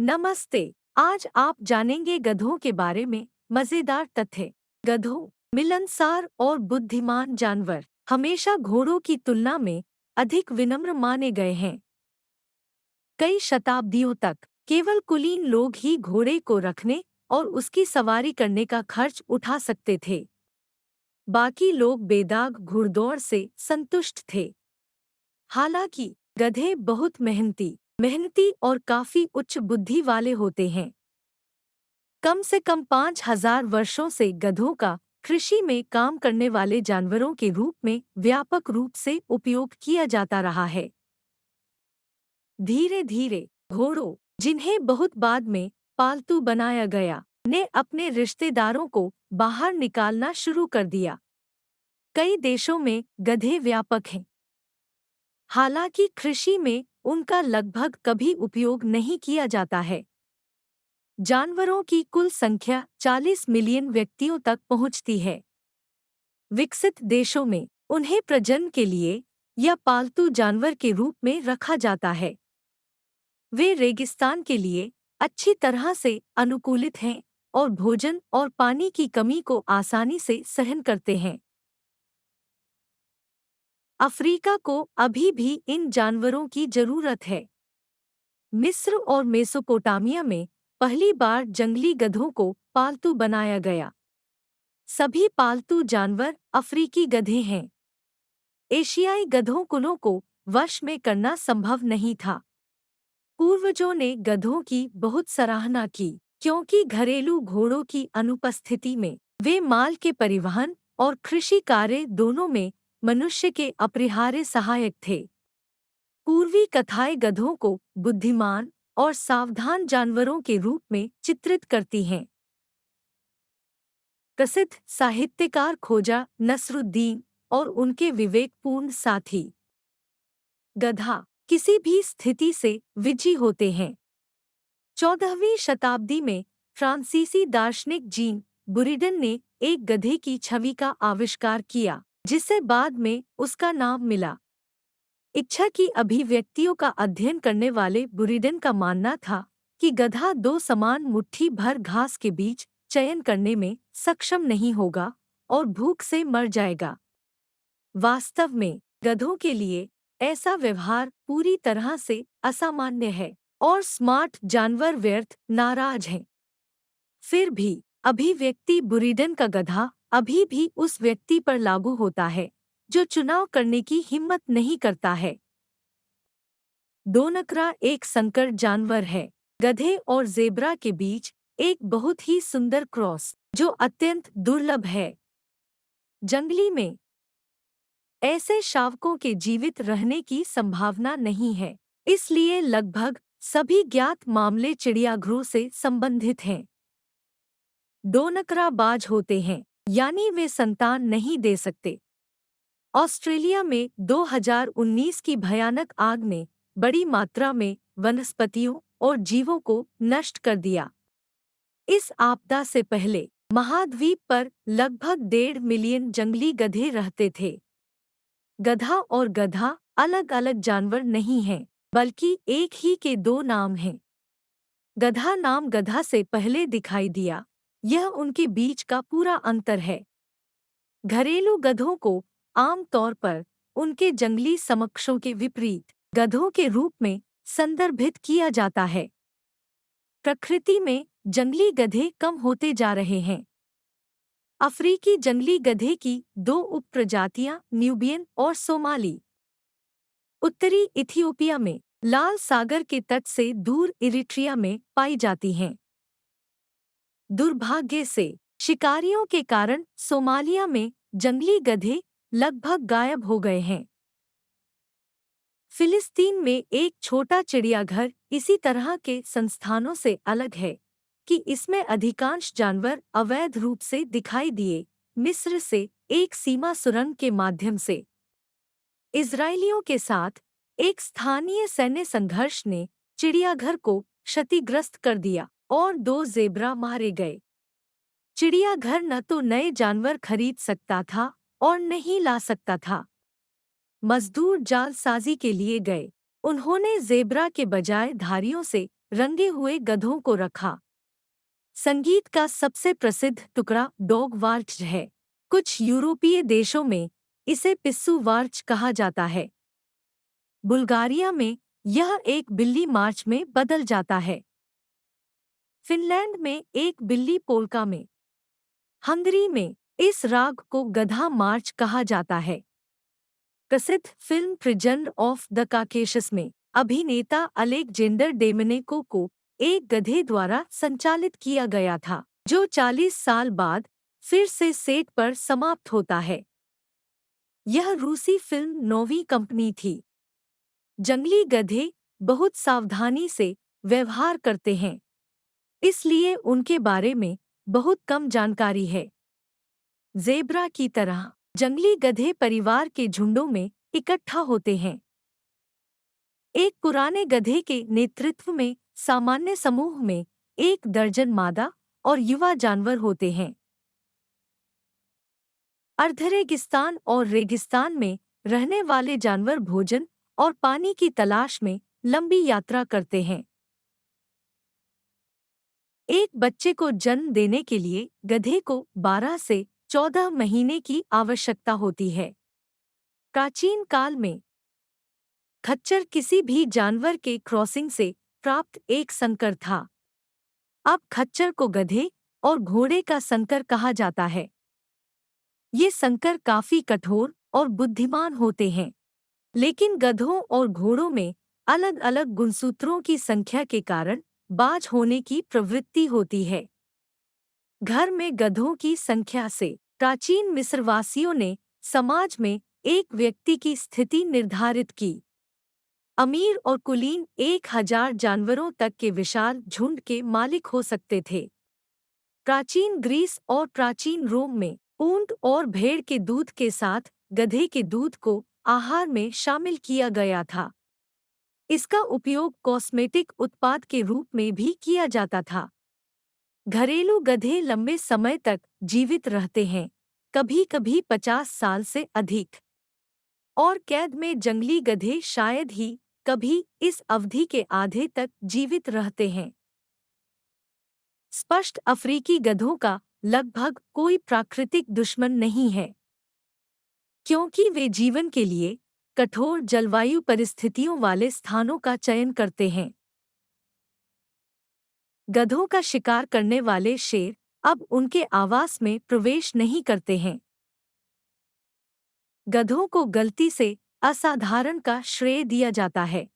नमस्ते। आज आप जानेंगे गधों के बारे में मजेदार तथ्य। गधों मिलनसार और बुद्धिमान जानवर हमेशा घोड़ों की तुलना में अधिक विनम्र माने गए हैं। कई शताब्दियों तक केवल कुलीन लोग ही घोड़े को रखने और उसकी सवारी करने का खर्च उठा सकते थे। बाकी लोग बेदाग घुड़दौड़ से संतुष्ट थे। हालांकि गधे बहुत मेहनती और काफी उच्च बुद्धि वाले होते हैं। कम से कम 5000 वर्षों से गधों का कृषि में काम करने वाले जानवरों के रूप में व्यापक रूप से उपयोग किया जाता रहा है। धीरे धीरे घोड़ों, जिन्हें बहुत बाद में पालतू बनाया गया, ने अपने रिश्तेदारों को बाहर निकालना शुरू कर दिया। कई देशों में गधे व्यापक हैं। हालांकि कृषि में उनका लगभग कभी उपयोग नहीं किया जाता है। जानवरों की कुल संख्या 40 मिलियन व्यक्तियों तक पहुंचती है। विकसित देशों में उन्हें प्रजनन के लिए या पालतू जानवर के रूप में रखा जाता है। वे रेगिस्तान के लिए अच्छी तरह से अनुकूलित हैं और भोजन और पानी की कमी को आसानी से सहन करते हैं। अफ्रीका को अभी भी इन जानवरों की जरूरत है। मिस्र और मेसोपोटामिया में पहली बार जंगली गधों को पालतू बनाया गया। सभी पालतू जानवर अफ्रीकी गधे हैं। एशियाई गधों कुलों को वश में करना संभव नहीं था। पूर्वजों ने गधों की बहुत सराहना की, क्योंकि घरेलू घोड़ों की अनुपस्थिति में वे माल के परिवहन और कृषि कार्य दोनों में मनुष्य के अपरिहार्य सहायक थे। पूर्वी कथाएं गधों को बुद्धिमान और सावधान जानवरों के रूप में चित्रित करती हैं। प्रसिद्ध साहित्यकार ख्वाजा नसरुद्दीन और उनके विवेकपूर्ण साथी गधा किसी भी स्थिति से विजयी होते हैं। 14वीं शताब्दी में फ्रांसीसी दार्शनिक जीन बुरिडन ने एक गधे की छवि का आविष्कार किया, जिसे बाद में उसका नाम मिला। इच्छा की अभिव्यक्तियों का अध्ययन करने वाले बुरिडन का मानना था कि गधा दो समान मुट्ठी भर घास के बीच चयन करने में सक्षम नहीं होगा और भूख से मर जाएगा। वास्तव में गधों के लिए ऐसा व्यवहार पूरी तरह से असामान्य है और स्मार्ट जानवर व्यर्थ नाराज हैं। फिर भी अभिव्यक्ति बुरिडन का गधा अभी भी उस व्यक्ति पर लागू होता है जो चुनाव करने की हिम्मत नहीं करता है। दोनकरा एक संकर जानवर है। गधे और ज़ेब्रा के बीच एक बहुत ही सुंदर क्रॉस जो अत्यंत दुर्लभ है। जंगली में ऐसे शावकों के जीवित रहने की संभावना नहीं है, इसलिए लगभग सभी ज्ञात मामले चिड़ियाघरों से संबंधित हैं। दोनकरा बाज होते हैं, यानी वे संतान नहीं दे सकते। ऑस्ट्रेलिया में 2019 की भयानक आग ने बड़ी मात्रा में वनस्पतियों और जीवों को नष्ट कर दिया। इस आपदा से पहले महाद्वीप पर लगभग 1.5 मिलियन जंगली गधे रहते थे। गधा और गधा अलग अलग जानवर नहीं हैं, बल्कि एक ही के दो नाम हैं। गधा नाम गधा से पहले दिखाई दिया, यह उनके बीच का पूरा अंतर है। घरेलू गधों को आम तौर पर उनके जंगली समकक्षों के विपरीत गधों के रूप में संदर्भित किया जाता है। प्रकृति में जंगली गधे कम होते जा रहे हैं। अफ्रीकी जंगली गधे की दो उपप्रजातियां न्यूबियन और सोमाली उत्तरी इथियोपिया में लाल सागर के तट से दूर इरिट्रिया में पाई जाती हैं। दुर्भाग्य से शिकारियों के कारण सोमालिया में जंगली गधे लगभग गायब हो गए हैं। फिलिस्तीन में एक छोटा चिड़ियाघर इसी तरह के संस्थानों से अलग है कि इसमें अधिकांश जानवर अवैध रूप से दिखाई दिए, मिस्र से एक सीमा सुरंग के माध्यम से। इजरायलियों के साथ एक स्थानीय सैन्य संघर्ष ने चिड़ियाघर को क्षतिग्रस्त कर दिया और 2 ज़ेब्रा मारे गए। चिड़ियाघर न तो नए जानवर खरीद सकता था और न ही ला सकता था। मजदूर जालसाजी के लिए गए। उन्होंने ज़ेब्रा के बजाय धारियों से रंगे हुए गधों को रखा। संगीत का सबसे प्रसिद्ध टुकड़ा डॉग वार्च है। कुछ यूरोपीय देशों में इसे पिस्सू वार्च कहा जाता है। बुल्गारिया में यह एक बिल्ली मार्च में बदल जाता है। फिनलैंड में एक बिल्ली पोल्का में। हंगरी में इस राग को गधा मार्च कहा जाता है। प्रसिद्ध film prisoner of the Caucasus में अभिनेता अलेक्जेंडर डेमनेको को एक गधे द्वारा संचालित किया गया था, जो 40 साल बाद फिर से सेट पर समाप्त होता है। यह रूसी फिल्म नौवीं कंपनी थी। जंगली गधे बहुत सावधानी से व्यवहार करते हैं, इसलिए उनके बारे में बहुत कम जानकारी है। ज़ेब्रा की तरह जंगली गधे परिवार के झुंडों में इकट्ठा होते हैं। एक पुराने गधे के नेतृत्व में सामान्य समूह में 1 दर्जन मादा और युवा जानवर होते हैं। अर्धरेगिस्तान और रेगिस्तान में रहने वाले जानवर भोजन और पानी की तलाश में लंबी यात्रा करते हैं। एक बच्चे को जन्म देने के लिए गधे को 12 से 14 महीने की आवश्यकता होती है। प्राचीन काल में खच्चर किसी भी जानवर के क्रॉसिंग से प्राप्त एक संकर था। अब खच्चर को गधे और घोड़े का संकर कहा जाता है। ये संकर काफी कठोर और बुद्धिमान होते हैं, लेकिन गधों और घोड़ों में अलग-अलग गुणसूत्रों की संख्या के कारण बाज होने की प्रवृत्ति होती है। घर में गधों की संख्या से प्राचीन मिस्रवासियों ने समाज में एक व्यक्ति की स्थिति निर्धारित की। अमीर और कुलीन 1000 जानवरों तक के विशाल झुंड के मालिक हो सकते थे। प्राचीन ग्रीस और प्राचीन रोम में ऊंट और भेड़ के दूध के साथ गधे के दूध को आहार में शामिल किया गया था। इसका उपयोग कॉस्मेटिक उत्पाद के रूप में भी किया जाता था। घरेलू गधे लंबे समय तक जीवित रहते हैं, कभी-कभी 50 साल से अधिक, और कैद में जंगली गधे शायद ही कभी इस अवधि के आधे तक जीवित रहते हैं। स्पष्ट अफ्रीकी गधों का लगभग कोई प्राकृतिक दुश्मन नहीं है, क्योंकि वे जीवन के लिए कठोर जलवायु परिस्थितियों वाले स्थानों का चयन करते हैं। गधों का शिकार करने वाले शेर अब उनके आवास में प्रवेश नहीं करते हैं। गधों को गलती से असाधारण का श्रेय दिया जाता है।